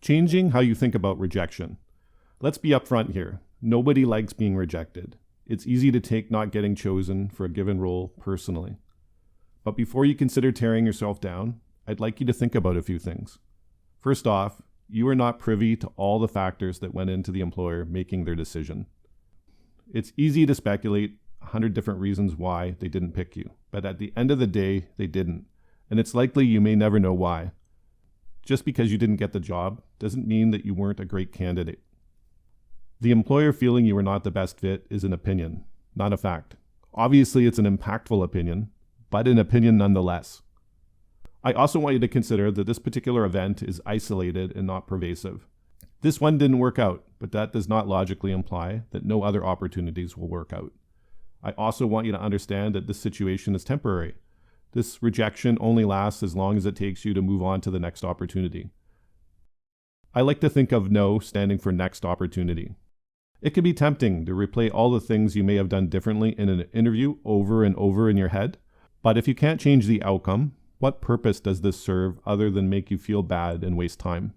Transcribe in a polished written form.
Changing how you think about rejection. Let's be upfront here. Nobody likes being rejected. It's easy to take not getting chosen for a given role personally. But before you consider tearing yourself down, I'd like you to think about a few things. First off, you are not privy to all the factors that went into the employer making their decision. It's easy to speculate 100 different reasons why they didn't pick you, but at the end of the day, they didn't. And it's likely you may never know why. Just because you didn't get the job doesn't mean that you weren't a great candidate. The employer feeling you were not the best fit is an opinion, not a fact. Obviously, it's an impactful opinion, but an opinion nonetheless. I also want you to consider that this particular event is isolated and not pervasive. This one didn't work out, but that does not logically imply that no other opportunities will work out. I also want you to understand that this situation is temporary. This rejection only lasts as long as it takes you to move on to the next opportunity. I like to think of no standing for next opportunity. It can be tempting to replay all the things you may have done differently in an interview over and over in your head, but if you can't change the outcome, what purpose does this serve other than make you feel bad and waste time?